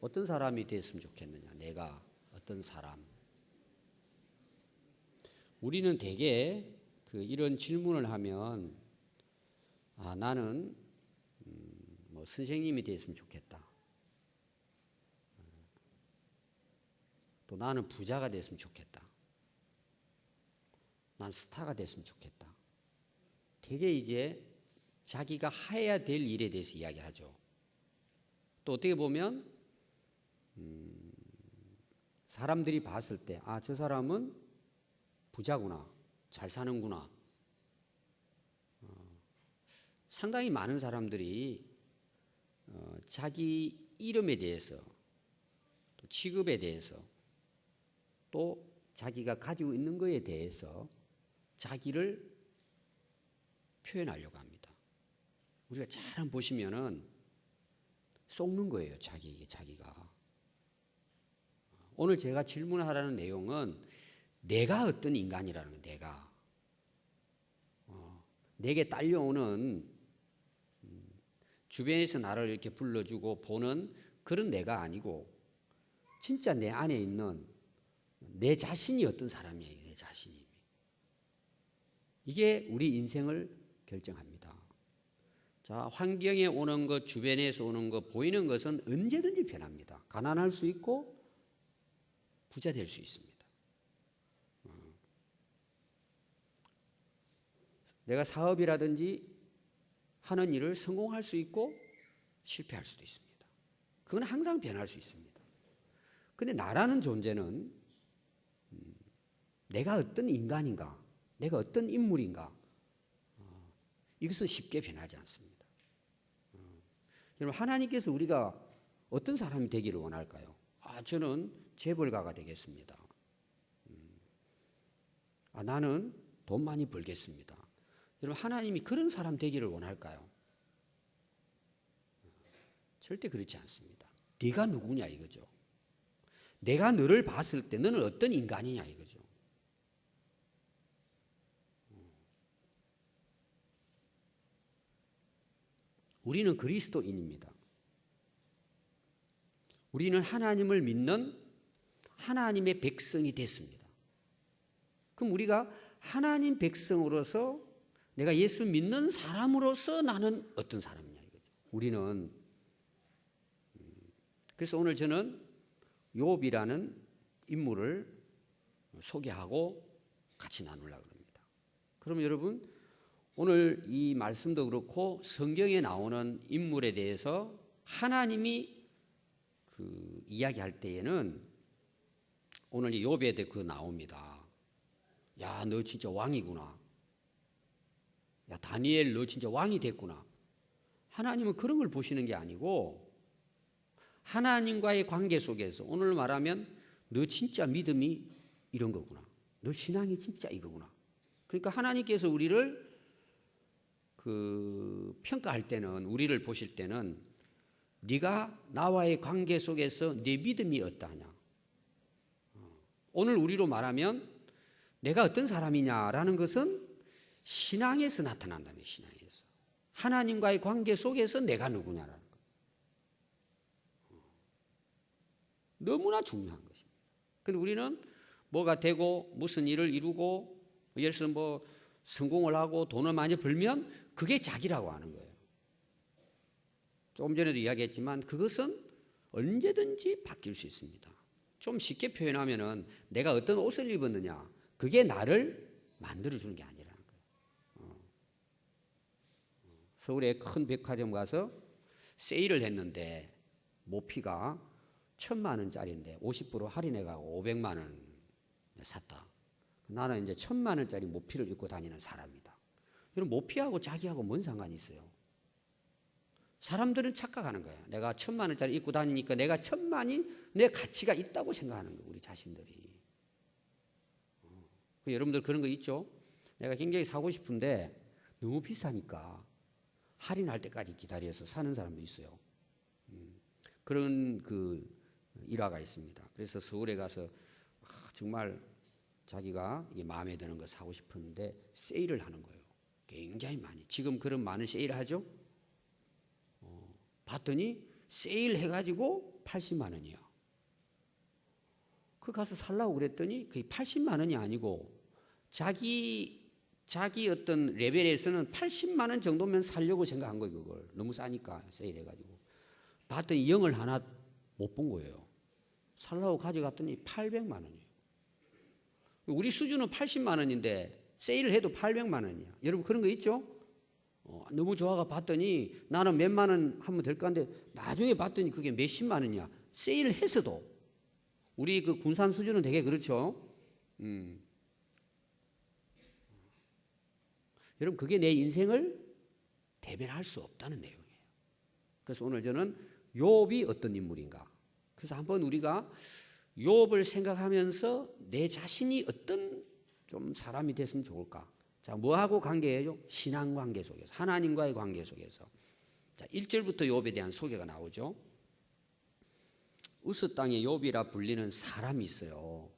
어떤 사람이 됐으면 좋겠느냐? 내가 어떤 사람? 우리는 대개 이런 질문을 하면 나는 뭐 선생님이 됐으면 좋겠다. 또 나는 부자가 됐으면 좋겠다. 난 스타가 됐으면 좋겠다. 대개 이제 자기가 해야 될 일에 대해서 이야기하죠. 또 어떻게 보면 사람들이 봤을 때 저 사람은 부자구나, 잘 사는구나. 상당히 많은 사람들이 자기 이름에 대해서 또 직업에 대해서 또 자기가 가지고 있는 것에 대해서 자기를 표현하려고 합니다. 우리가 잘 한번 보시면은 속는 거예요, 자기가. 오늘 제가 질문하라는 내용은 내가 어떤 인간이라는 거예요, 내가. 내게 딸려오는 주변에서 나를 이렇게 불러주고 보는 그런 내가 아니고 진짜 내 안에 있는 내 자신이 어떤 사람이에요, 내 자신이. 이게 우리 인생을 결정합니다. 자, 환경에 오는 것, 주변에서 오는 것, 보이는 것은 언제든지 변합니다. 가난할 수 있고 부자 될 수 있습니다. 내가 사업이라든지 하는 일을 성공할 수 있고 실패할 수도 있습니다. 그건 항상 변할 수 있습니다. 근데 나라는 존재는 내가 어떤 인간인가, 내가 어떤 인물인가, 이것은 쉽게 변하지 않습니다. 여러분, 하나님께서 우리가 어떤 사람이 되기를 원할까요? 저는 재벌가가 되겠습니다. 나는 돈 많이 벌겠습니다. 여러분, 하나님이 그런 사람 되기를 원할까요? 절대 그렇지 않습니다. 네가 누구냐 이거죠. 내가 너를 봤을 때 너는 어떤 인간이냐 이거죠. 우리는 그리스도인입니다. 우리는 하나님을 믿는 하나님의 백성이 됐습니다. 그럼 우리가 하나님 백성으로서 내가 예수 믿는 사람으로서 나는 어떤 사람이냐 이거죠. 우리는 그래서 오늘 저는 욥이라는 인물을 소개하고 같이 나누려고 합니다. 그럼 여러분, 오늘 이 말씀도 그렇고 성경에 나오는 인물에 대해서 하나님이 이야기할 때에는 오늘 이 욥에 대해 나옵니다. 야, 너 진짜 왕이구나. 야, 다니엘 너 진짜 왕이 됐구나. 하나님은 그런 걸 보시는 게 아니고 하나님과의 관계 속에서 오늘 말하면 너 진짜 믿음이 이런 거구나. 너 신앙이 진짜 이거구나. 그러니까 하나님께서 우리를 평가할 때는, 우리를 보실 때는 네가 나와의 관계 속에서 네 믿음이 어떠하냐. 오늘 우리로 말하면 내가 어떤 사람이냐라는 것은 신앙에서 나타난다는 거예요. 신앙에서. 하나님과의 관계 속에서 내가 누구냐라는 거예요. 너무나 중요한 것입니다. 그런데 우리는 뭐가 되고 무슨 일을 이루고 예를 들어서 뭐 성공을 하고 돈을 많이 벌면 그게 자기라고 하는 거예요. 조금 전에도 이야기했지만 그것은 언제든지 바뀔 수 있습니다. 좀 쉽게 표현하면은 내가 어떤 옷을 입었느냐, 그게 나를 만들어주는 게 아니라는 거예요. 서울에 큰 백화점 가서 세일을 했는데 모피가 1,000만 원짜리인데 50% 할인해가고 500만 원 샀다. 나는 이제 1,000만 원짜리 모피를 입고 다니는 사람이다. 여러분, 모피하고 자기하고 뭔 상관이 있어요? 사람들은 착각하는 거야. 내가 1,000만 원짜리 입고 다니니까 내가 1,000만이 내 가치가 있다고 생각하는 거예요. 우리 자신들이. 여러분들 그런 거 있죠? 내가 굉장히 사고 싶은데 너무 비싸니까 할인할 때까지 기다려서 사는 사람도 있어요. 그런 일화가 있습니다. 그래서 서울에 가서 정말 자기가 마음에 드는 거 사고 싶었는데 세일을 하는 거예요. 굉장히 많이. 지금 그런 많은 세일을 하죠? 봤더니 세일해가지고 80만 원이야. 그 가서 살라고 그랬더니 그게 80만 원이 아니고 자기 어떤 레벨에서는 80만 원 정도면 살려고 생각한 거예요. 그걸 너무 싸니까 세일해가지고 봤더니 0을 하나 못 본 거예요. 살라고 가져갔더니 800만 원이에요. 우리 수준은 80만 원인데 세일을 해도 800만 원이야. 여러분 그런 거 있죠? 너무 좋아가 봤더니 나는 몇만 원 하면 될까 하는데 나중에 봤더니 그게 몇십만 원이야. 세일을 했어도. 우리 그 군산 수준은 되게 그렇죠. 여러분 그게 내 인생을 대변할 수 없다는 내용이에요. 그래서 오늘 저는 욥이 어떤 인물인가. 그래서 한번 우리가 욥을 생각하면서 내 자신이 어떤 좀 사람이 됐으면 좋을까. 자, 뭐하고 관계예요? 신앙 관계 속에서, 하나님과의 관계 속에서. 자, 1절부터 욥에 대한 소개가 나오죠. 우스 땅에 욥이라 불리는 사람이 있어요.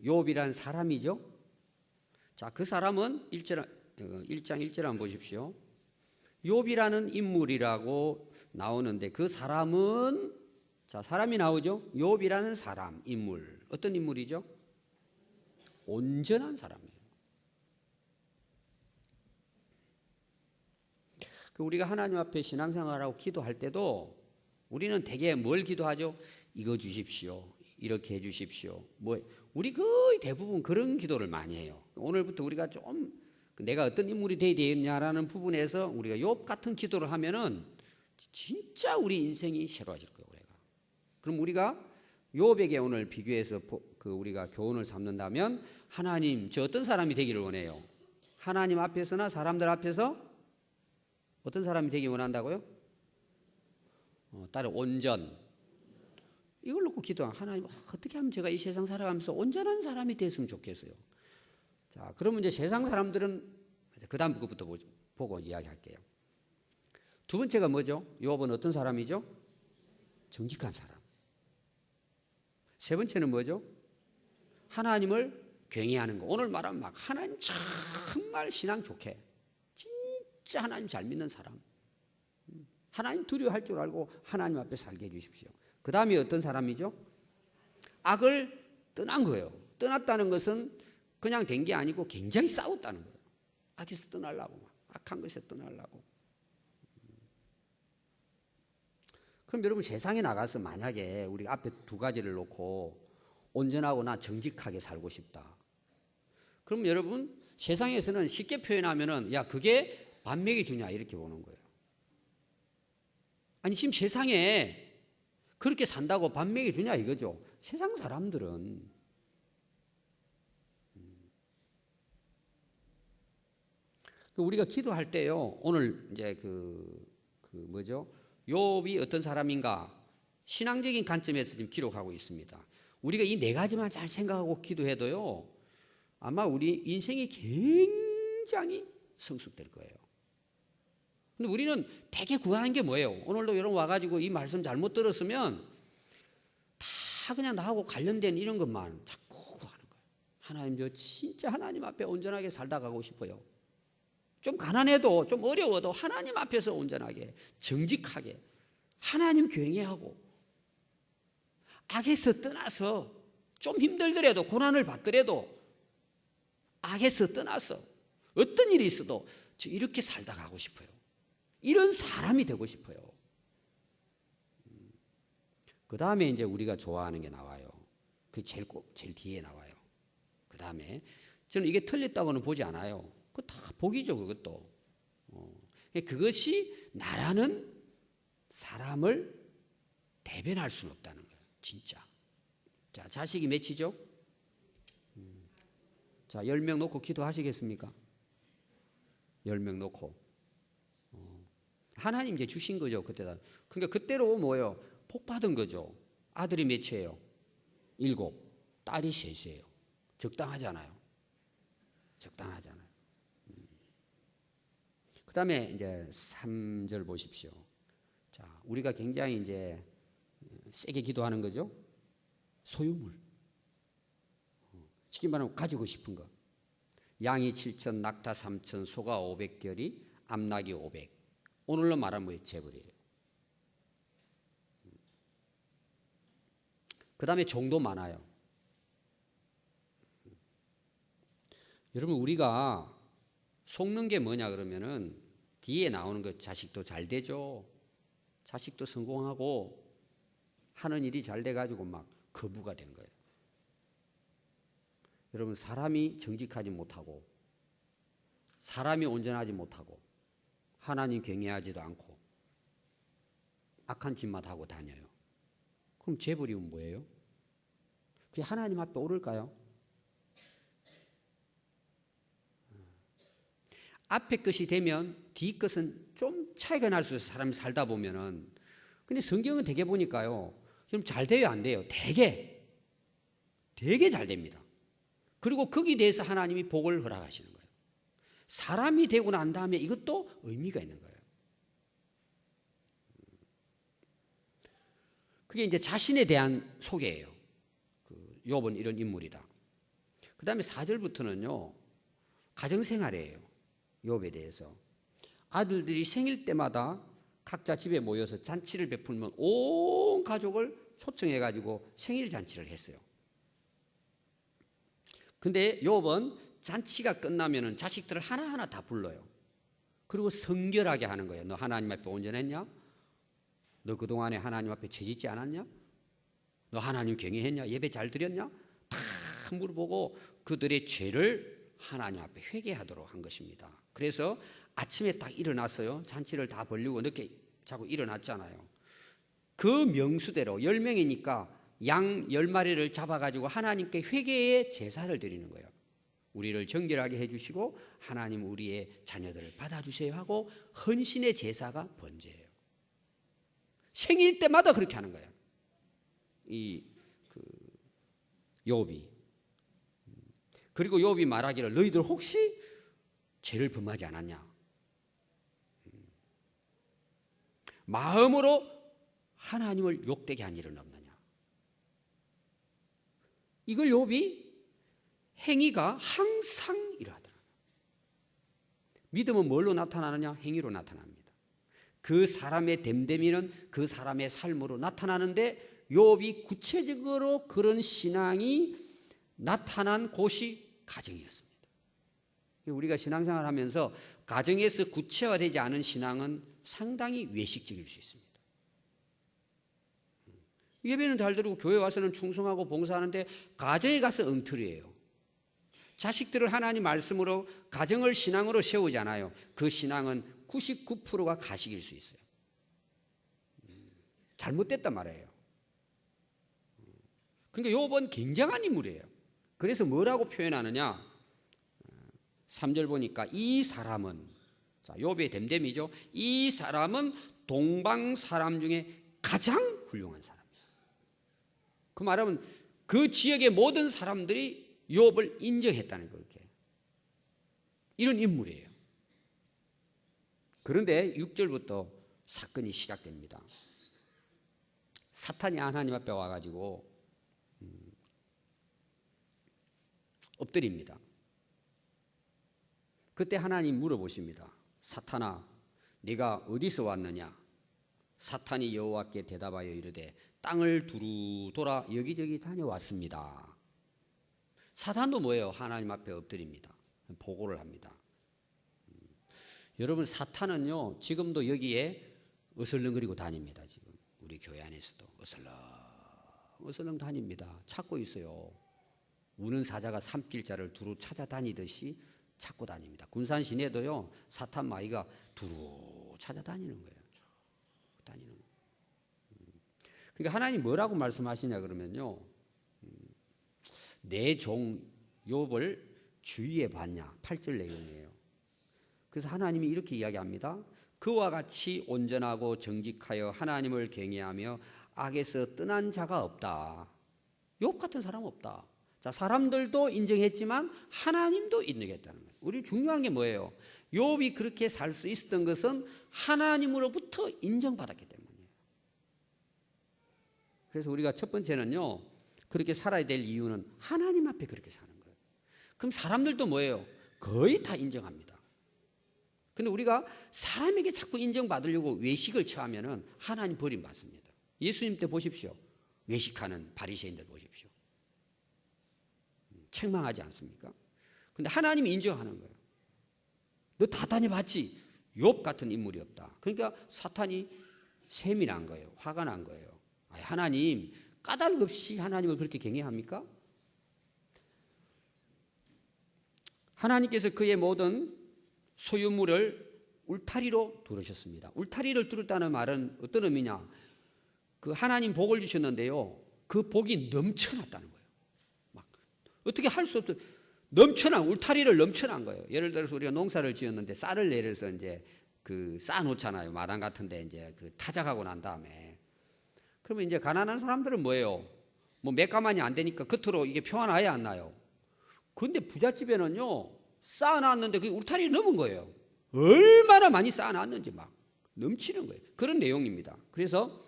욥이란 사람이죠. 자, 그 사람은 1장 1절 한번 보십시오. 욥이라는 인물이라고 나오는데 그 사람은, 자, 사람이 나오죠. 욥이라는 사람, 인물. 어떤 인물이죠? 온전한 사람이에요. 우리가 하나님 앞에 신앙생활하고 기도할 때도 우리는 대개 뭘 기도하죠? 이거 주십시오. 이렇게 해 주십시오. 우리 거의 대부분 그런 기도를 많이 해요. 오늘부터 우리가 좀 내가 어떤 인물이 되어야 되겠냐라는 부분에서 우리가 욥 같은 기도를 하면은 진짜 우리 인생이 새로워질 거예요. 그럼 우리가 욥에게 오늘 비교해서 우리가 교훈을 삼는다면 하나님, 저 어떤 사람이 되기를 원해요? 하나님 앞에서나 사람들 앞에서 어떤 사람이 되기 원한다고요? 따로 온전. 이걸 놓고 기도하면 하나님 어떻게 하면 제가 이 세상 살아가면서 온전한 사람이 됐으면 좋겠어요. 자, 그러면 이제 세상 사람들은 그 다음 그것부터 보고 이야기할게요. 두 번째가 뭐죠? 욥은 어떤 사람이죠? 정직한 사람. 세 번째는 뭐죠? 하나님을 경외하는 거. 오늘 말하면 막 하나님 정말 신앙 좋게, 진짜 하나님 잘 믿는 사람, 하나님 두려워할 줄 알고 하나님 앞에 살게 해주십시오. 그 다음에 어떤 사람이죠? 악을 떠난 거예요. 떠났다는 것은 그냥 된 게 아니고 굉장히 싸웠다는 거예요. 악에서 떠나려고, 악한 것에 떠나려고. 그럼 여러분 세상에 나가서 만약에 우리 앞에 두 가지를 놓고 온전하거나 정직하게 살고 싶다. 그럼 여러분 세상에서는 쉽게 표현하면은 야 그게 밥 먹여주냐 이렇게 보는 거예요. 아니 지금 세상에 그렇게 산다고 밥 먹여주냐 이거죠. 세상 사람들은 우리가 기도할 때요. 오늘 이제 뭐죠? 욥이 어떤 사람인가? 신앙적인 관점에서 지금 기록하고 있습니다. 우리가 이 네 가지만 잘 생각하고 기도해도요. 아마 우리 인생이 굉장히 성숙될 거예요. 근데 우리는 되게 구하는 게 뭐예요? 오늘도 여러분 와가지고 이 말씀 잘못 들었으면 다 그냥 나하고 관련된 이런 것만 자꾸 구하는 거예요. 하나님 저 진짜 하나님 앞에 온전하게 살다 가고 싶어요. 좀 가난해도 좀 어려워도 하나님 앞에서 온전하게 정직하게 하나님 경외하고 악에서 떠나서 좀 힘들더라도 고난을 받더라도 악에서 떠나서 어떤 일이 있어도 저 이렇게 살다 가고 싶어요. 이런 사람이 되고 싶어요. 그 다음에 이제 우리가 좋아하는 게 나와요. 그게 제일 뒤에 나와요. 그 다음에 저는 이게 틀렸다고는 보지 않아요. 그거 다 복이죠, 그것도. 그것이 나라는 사람을 대변할 수는 없다는 거예요, 진짜. 자, 자식이 몇이죠? 자, 10명 놓고 기도하시겠습니까? 10명 놓고. 하나님 이제 주신 거죠, 그때다. 그러니까 그때로 뭐예요? 복 받은 거죠. 아들이 몇이에요? 7, 딸이 3이에요. 적당하잖아요. 적당하잖아요. 그 다음에 이제 3절 보십시오. 자, 우리가 굉장히 이제 세게 기도하는 거죠. 소유물. 쉽게 말하면 가지고 싶은 것. 양이 7천, 낙타 3천, 소가 500결이, 암낙이 500. 오늘로 말하면 재벌이에요. 그 다음에 종도 많아요. 여러분, 우리가 속는 게 뭐냐 그러면은 뒤에 나오는 거, 자식도 잘 되죠, 자식도 성공하고 하는 일이 잘 돼가지고 막 거부가 된 거예요. 여러분, 사람이 정직하지 못하고 사람이 온전하지 못하고 하나님 경외하지도 않고 악한 짓만 하고 다녀요. 그럼 재벌이면 뭐예요? 그게 하나님 앞에 오를까요? 앞에 것이 되면 뒤 것은 좀 차이가 날 수 있어요. 사람이 살다 보면은. 근데 성경은 되게 보니까요, 그럼 잘 돼요, 안 돼요? 되게 잘 됩니다. 그리고 거기에 대해서 하나님이 복을 허락하시는 거예요. 사람이 되고 난 다음에 이것도 의미가 있는 거예요. 그게 이제 자신에 대한 소개예요. 욥은 이런 인물이다. 그 다음에 4절부터는요, 가정생활이에요. 욥에 대해서. 아들들이 생일 때마다 각자 집에 모여서 잔치를 베풀면 온 가족을 초청해가지고 생일 잔치를 했어요. 근데 욥은 잔치가 끝나면 자식들을 하나하나 다 불러요. 그리고 성결하게 하는 거예요. 너 하나님 앞에 온전했냐? 너 그동안에 하나님 앞에 죄짓지 않았냐? 너 하나님 경외했냐? 예배 잘 드렸냐? 다 물어보고 그들의 죄를 하나님 앞에 회개하도록 한 것입니다. 그래서 아침에 딱 일어났어요. 잔치를 다 벌리고 늦게 자고 일어났잖아요. 그 명수대로 10명이니까 양 10마리를 잡아가지고 하나님께 회개의 제사를 드리는 거예요. 우리를 정결하게 해주시고 하나님 우리의 자녀들을 받아주세요 하고 헌신의 제사가 번제예요. 생일 때마다 그렇게 하는 거예요. 욥이. 그리고 욥이 말하기를 너희들 혹시 죄를 범하지 않았냐? 마음으로 하나님을 욕되게 한 일은 없느냐? 이걸 욥이 행위가 항상 이러하더라. 믿음은 뭘로 나타나느냐? 행위로 나타납니다. 그 사람의 됨됨이는 그 사람의 삶으로 나타나는데 욥이 구체적으로 그런 신앙이 나타난 곳이 가정이었습니다. 우리가 신앙생활을 하면서 가정에서 구체화되지 않은 신앙은 상당히 외식적일 수 있습니다. 예배는 잘 드리고 교회 와서는 충성하고 봉사하는데 가정에 가서 엉터리예요. 자식들을 하나님 말씀으로 가정을 신앙으로 세우지 않아요. 그 신앙은 99%가 가식일 수 있어요. 잘못됐단 말이에요. 그러니까 욥은 굉장한 인물이에요. 그래서 뭐라고 표현하느냐? 3절 보니까 이 사람은, 자, 욥의 됨됨이죠. 이 사람은 동방 사람 중에 가장 훌륭한 사람이에요. 그 말하면 그 지역의 모든 사람들이 욥을 인정했다는 거예요. 이런 인물이에요. 그런데 6절부터 사건이 시작됩니다. 사탄이 하나님 앞에 와가지고 엎드립니다. 그때 하나님 물어보십니다. 사탄아, 네가 어디서 왔느냐? 사탄이 여호와께 대답하여 이르되 땅을 두루 돌아 여기저기 다녀왔습니다. 사탄도 뭐예요? 하나님 앞에 엎드립니다. 보고를 합니다. 여러분, 사탄은요 지금도 여기에 어슬렁거리고 다닙니다. 지금 우리 교회 안에서도 어슬렁 다닙니다. 찾고 있어요. 우는 사자가 산길자를 두루 찾아다니듯이 찾고 다닙니다. 군산 시내도요 사탄 마귀가 두루 찾아다니는 거예요. 다니는 거예요. 그러니까 하나님 뭐라고 말씀하시냐 그러면요, 내 종 욥을 주의해 봤냐, 8절 내용이에요. 그래서 하나님이 이렇게 이야기합니다. 그와 같이 온전하고 정직하여 하나님을 경외하며 악에서 떠난 자가 없다. 욥 같은 사람 없다. 자, 사람들도 인정했지만 하나님도 인정했다는 거예요. 우리 중요한 게 뭐예요? 욥이 그렇게 살 수 있었던 것은 하나님으로부터 인정받았기 때문이에요. 그래서 우리가 첫 번째는요, 그렇게 살아야 될 이유는 하나님 앞에 그렇게 사는 거예요. 그럼 사람들도 뭐예요? 거의 다 인정합니다. 근데 우리가 사람에게 자꾸 인정받으려고 외식을 처하면은 하나님 버림받습니다. 예수님 때 보십시오. 외식하는 바리새인들 보십시오. 책망하지 않습니까? 근데 하나님이 인정하는 거예요. 너 다 다녀봤지? 욥 같은 인물이 없다. 그러니까 사탄이 세밀한 거예요. 화가 난 거예요. 하나님 까닭 없이 하나님을 그렇게 경외합니까? 하나님께서 그의 모든 소유물을 울타리로 두르셨습니다. 울타리를 두르다는 말은 어떤 의미냐? 그 하나님 복을 주셨는데요. 그 복이 넘쳐났다는 거예요. 막 어떻게 할 수 없던 넘쳐난 울타리를 넘쳐난 거예요. 예를 들어서 우리가 농사를 지었는데 쌀을 내려서 이제 그 쌓아 놓잖아요. 마당 같은데 이제 그 타작하고 난 다음에 그러면 이제 가난한 사람들은 뭐예요? 뭐 몇가만이 안 되니까 겉으로 이게 표가 나야 안 나요. 근데 부잣집에는요 쌓아놨는데 그게 울타리 넘은 거예요. 얼마나 많이 쌓아놨는지 막 넘치는 거예요. 그런 내용입니다. 그래서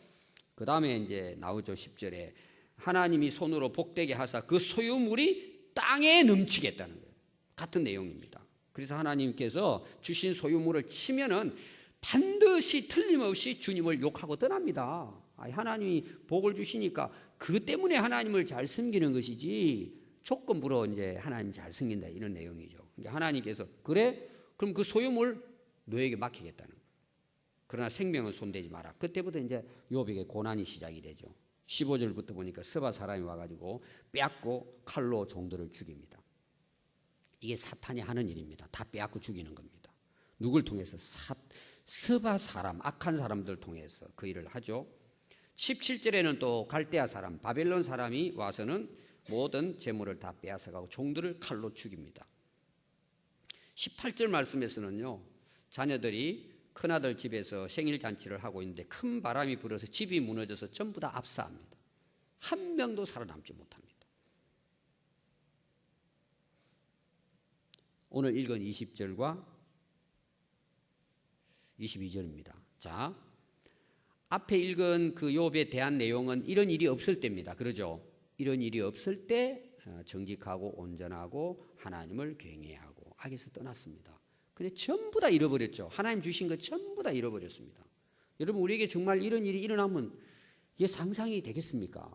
그 다음에 이제 나오죠. 10절에 하나님이 손으로 복되게 하사 그 소유물이 땅에 넘치겠다는 거예요. 같은 내용입니다. 그래서 하나님께서 주신 소유물을 치면은 반드시 틀림없이 주님을 욕하고 떠납니다. 하나님이 복을 주시니까 그 때문에 하나님을 잘 섬기는 것이지 조건부로 이제 하나님 잘 섬긴다 이런 내용이죠. 그러니까 하나님께서 그래? 그럼 그 소유물 너에게 맡기겠다는 거예요. 그러나 생명은 손대지 마라. 그때부터 이제 욥에게 고난이 시작이 되죠. 15절부터 보니까 스바 사람이 와가지고 빼앗고 칼로 종들을 죽입니다. 이게 사탄이 하는 일입니다. 다 빼앗고 죽이는 겁니다. 누굴 통해서? 스바 사람, 악한 사람들 통해서 그 일을 하죠. 17절에는 또 갈대아 사람, 바벨론 사람이 와서는 모든 재물을 다 빼앗아가고 종들을 칼로 죽입니다. 18절 말씀에서는요, 자녀들이 큰아들 집에서 생일잔치를 하고 있는데 큰 바람이 불어서 집이 무너져서 전부 다 압사합니다. 한 명도 살아남지 못합니다. 오늘 읽은 20절과 22절입니다. 자, 앞에 읽은 그 욥에 대한 내용은 이런 일이 없을 때입니다. 그러죠? 이런 일이 없을 때 정직하고 온전하고 하나님을 경외하고 악에서 떠났습니다. 근데 전부 다 잃어버렸죠. 하나님 주신 것 전부 다 잃어버렸습니다. 여러분 우리에게 정말 이런 일이 일어나면 이게 상상이 되겠습니까?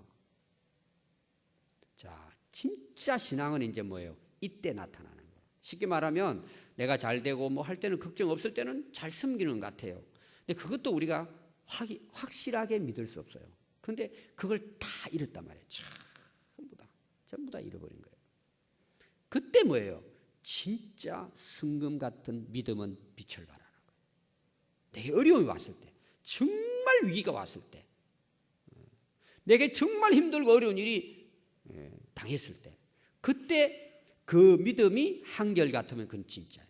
자, 진짜 신앙은 이제 뭐예요? 이때 나타나는 거예요. 쉽게 말하면 내가 잘 되고 뭐 할 때는 걱정 없을 때는 잘 섬기는 것 같아요. 근데 그것도 우리가 확실하게 믿을 수 없어요. 그런데 그걸 다 잃었단 말이에요. 전부 다 잃어버린 거예요. 그때 뭐예요? 진짜 성금 같은 믿음은 빛을 발하는 거예요. 내게 어려움이 왔을 때, 정말 위기가 왔을 때, 내게 정말 힘들고 어려운 일이 당했을 때, 그때 그 믿음이 한결같으면 그건 진짜예요.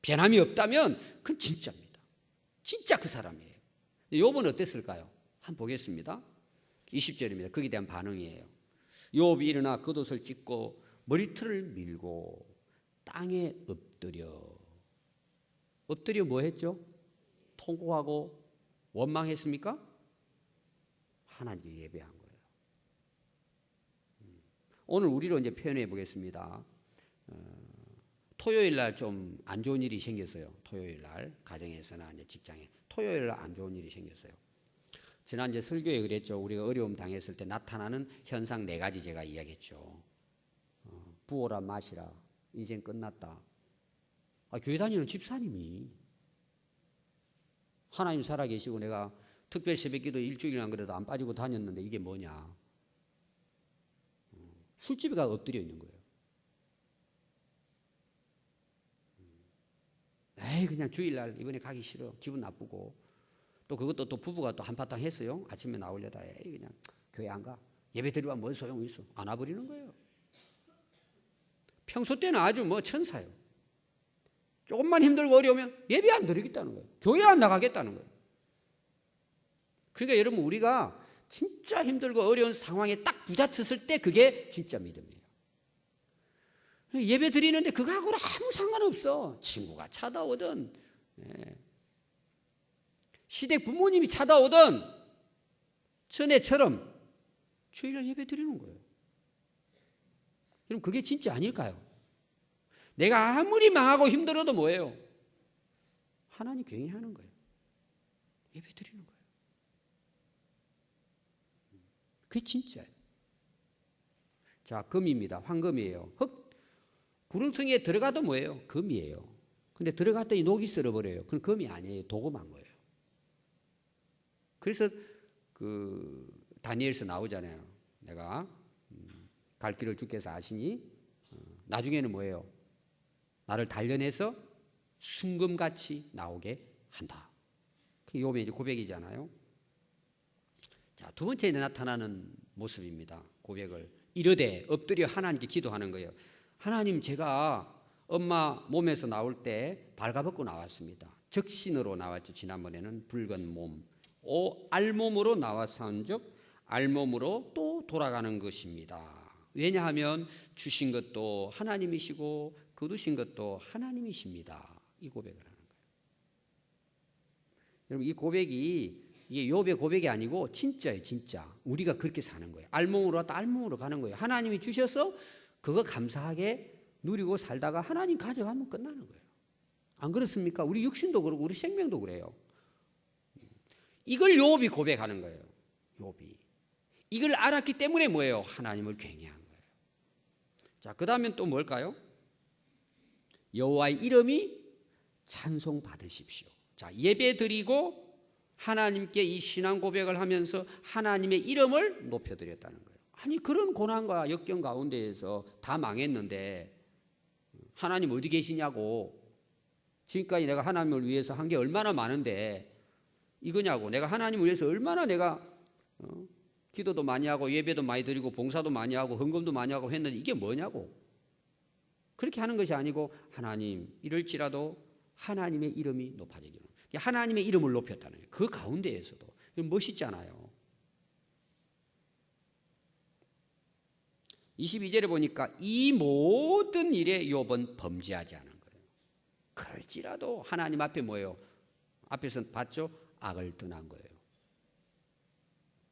변함이 없다면 그건 진짜입니다. 진짜 그 사람이에요. 욥은 어땠을까요? 한번 보겠습니다. 20절입니다. 거기에 대한 반응이에요. 욥이 일어나 겉옷을 찢고 머리털을 밀고 땅에 엎드려 뭐 했죠? 통곡하고 원망했습니까? 하나님께 예배한 거예요. 오늘 우리로 이제 표현해 보겠습니다. 토요일 날 좀 안 좋은 일이 생겼어요. 토요일 날 가정에서나 이제 직장에 토요일 날 안 좋은 일이 생겼어요. 지난 이제 설교에 그랬죠. 우리가 어려움 당했을 때 나타나는 현상 4가지 제가 이야기했죠. 부어라 마시라. 인생 끝났다. 교회 다니는 집사님이 하나님 살아계시고 내가 특별 새벽기도 일주일 안 그래도 안 빠지고 다녔는데 이게 뭐냐. 술집에 가 엎드려 있는 거예요. 에이 그냥 주일날 이번에 가기 싫어. 기분 나쁘고. 또 그것도 또 부부가 또 한바탕 했어요. 아침에 나오려다 에이 그냥 교회 안 가. 예배 드리고 뭔 소용이 있어. 안 와버리는 거예요. 평소 때는 아주 뭐 천사요. 조금만 힘들고 어려우면 예배 안 드리겠다는 거예요. 교회 안 나가겠다는 거예요. 그러니까 여러분 우리가 진짜 힘들고 어려운 상황에 딱 부딪혔을 때 그게 진짜 믿음이에요. 예배 드리는데 그거하고는 아무 상관없어. 친구가 찾아오든 시댁 부모님이 찾아오든 전에처럼 주일날 예배 드리는 거예요. 그럼 그게 진짜 아닐까요? 내가 아무리 망하고 힘들어도 뭐예요? 하나님 경외하는 거예요. 예배 드리는 거예요. 그게 진짜예요. 자, 금입니다. 황금이에요. 구름통에 들어가도 뭐예요? 금이에요. 근데 들어갔더니 녹이 쓸어버려요. 그건 금이 아니에요. 도금한 거예요. 그래서 다니엘서 나오잖아요. 내가 갈 길을 주께서 아시니 나중에는 뭐예요? 나를 단련해서 순금같이 나오게 한다. 그게 욥의 이제 고백이잖아요. 자, 두 번째 나타나는 모습입니다. 고백을 이르되 엎드려 하나님께 기도하는 거예요. 하나님, 제가 엄마 몸에서 나올 때 발가벗고 나왔습니다. 적신으로 나왔죠. 지난번에는 붉은 몸, 알몸으로 나왔사온즉 알몸으로 또 돌아가는 것입니다. 왜냐하면 주신 것도 하나님이시고 거두신 것도 하나님이십니다. 이 고백을 하는 거예요. 여러분, 이 고백이 이게 욥의 고백이 아니고 진짜예요. 진짜 우리가 그렇게 사는 거예요. 알몸으로 왔다 알몸으로 가는 거예요. 하나님이 주셔서 그거 감사하게 누리고 살다가 하나님 가져가면 끝나는 거예요. 안 그렇습니까? 우리 육신도 그렇고 우리 생명도 그래요. 이걸 욥이 고백하는 거예요. 욥이 이걸 알았기 때문에 뭐예요? 하나님을 굉해한 거예요. 자, 그 다음엔 또 뭘까요? 여호와의 이름이 찬송 받으십시오. 자, 예배 드리고 하나님께 이 신앙 고백을 하면서 하나님의 이름을 높여드렸다는 거예요. 아니, 그런 고난과 역경 가운데에서 다 망했는데 하나님 어디 계시냐고. 지금까지 내가 하나님을 위해서 한 게 얼마나 많은데 이거냐고. 내가 하나님을 위해서 얼마나 내가 기도도 많이 하고 예배도 많이 드리고 봉사도 많이 하고 헌금도 많이 하고 했는데 이게 뭐냐고. 그렇게 하는 것이 아니고 하나님, 이럴지라도 하나님의 이름이 높아지기를. 하나님의 이름을 높였다는 거예요. 그 가운데에서도. 멋있잖아요. 22절에 보니까 이 모든 일에 욥은 범죄하지 않은 거예요. 그럴지라도 하나님 앞에 뭐예요? 앞에서 봤죠? 악을 떠난 거예요.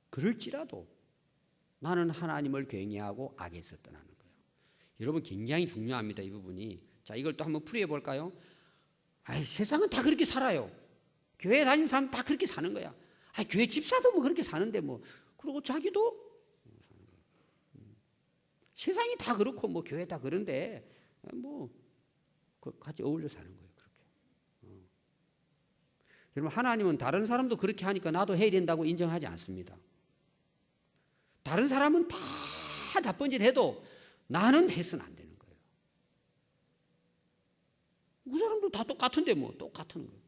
그럴지라도 나는 하나님을 굉해하고 악에서 떠나는 거예요. 여러분, 굉장히 중요합니다. 이 부분이. 자, 이걸 또 한번 풀이해 볼까요? 세상은 다 그렇게 살아요. 교회 다니는 사람 다 그렇게 사는 거야. 교회 집사도 뭐 그렇게 사는데 뭐. 그리고 자기도 세상이 다 그렇고 뭐 교회 다 그런데 뭐 같이 어울려 사는 거예요. 그렇게. 여러분, 하나님은 다른 사람도 그렇게 하니까 나도 해야 된다고 인정하지 않습니다. 다른 사람은 다 나쁜 짓 해도 나는 해서는 안 되는 거예요. 그 사람도 다 똑같은데 뭐 똑같은 거예요.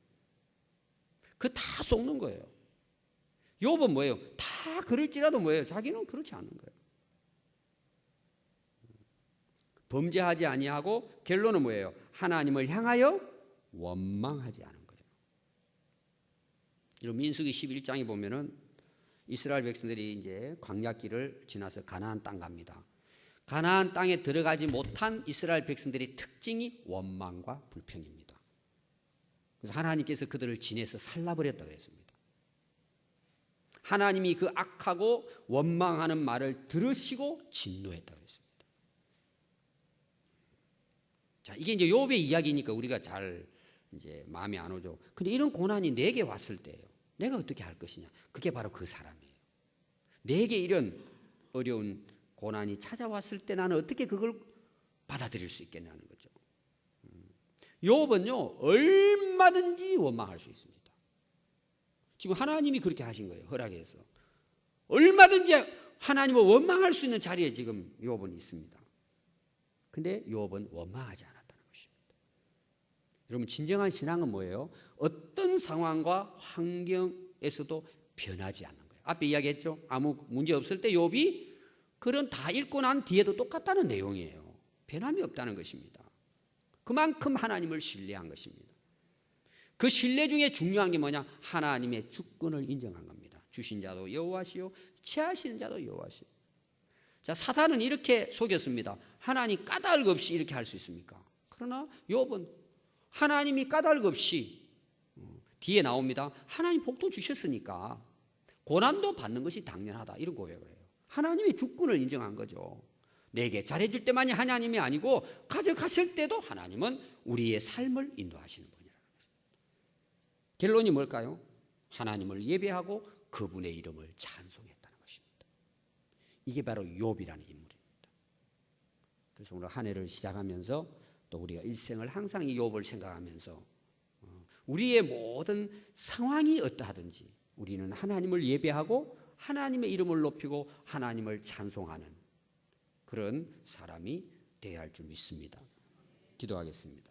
그 다 속는 거예요. 욥은 뭐예요? 다 그럴지라도 뭐예요? 자기는 그렇지 않은 거예요. 범죄하지 아니하고 결론은 뭐예요? 하나님을 향하여 원망하지 않은 거예요. 여러분, 민수기 11장에 보면은 이스라엘 백성들이 이제 광야길을 지나서 가나안 땅 갑니다. 가나안 땅에 들어가지 못한 이스라엘 백성들의 특징이 원망과 불평입니다. 그래서 하나님께서 그들을 진에서 살라버렸다고 그랬습니다. 하나님이 그 악하고 원망하는 말을 들으시고 진노했다고 그랬습니다. 자, 이게 이제 욥의 이야기니까 우리가 잘 이제 마음에 안 오죠. 근데 이런 고난이 내게 왔을 때예요. 내가 어떻게 할 것이냐. 그게 바로 그 사람이에요. 내게 이런 어려운 고난이 찾아왔을 때 나는 어떻게 그걸 받아들일 수 있겠냐는 거죠. 욥은요, 얼마든지 원망할 수 있습니다. 지금 하나님이 그렇게 하신 거예요. 허락해서. 얼마든지 하나님을 원망할 수 있는 자리에 지금 욥은 있습니다. 근데 욥은 원망하지 않았다는 것입니다. 여러분, 진정한 신앙은 뭐예요? 어떤 상황과 환경에서도 변하지 않는 거예요. 앞에 이야기했죠? 아무 문제 없을 때 욥이 그런 다 읽고 난 뒤에도 똑같다는 내용이에요. 변함이 없다는 것입니다. 그만큼 하나님을 신뢰한 것입니다. 그 신뢰 중에 중요한 게 뭐냐? 하나님의 주권을 인정한 겁니다. 주신 자도 여호와시요 취하시는 자도 여호와시요. 자, 사단은 이렇게 속였습니다. 하나님 까닭 없이 이렇게 할 수 있습니까? 그러나 욥은 하나님이 까닭 없이 뒤에 나옵니다. 하나님 복도 주셨으니까 고난도 받는 것이 당연하다. 이런 고백을 해요. 하나님의 주권을 인정한 거죠. 내게 잘해줄 때만이 하나님이 아니고 가져가실 때도 하나님은 우리의 삶을 인도하시는 분이라는 것입니다. 결론이 뭘까요? 하나님을 예배하고 그분의 이름을 찬송했다는 것입니다. 이게 바로 욥이라는 인물입니다. 그래서 오늘 한 해를 시작하면서 또 우리가 일생을 항상 이 욥을 생각하면서 우리의 모든 상황이 어떠하든지 우리는 하나님을 예배하고 하나님의 이름을 높이고 하나님을 찬송하는 그런 사람이 되어야 할 줄 믿습니다. 기도하겠습니다.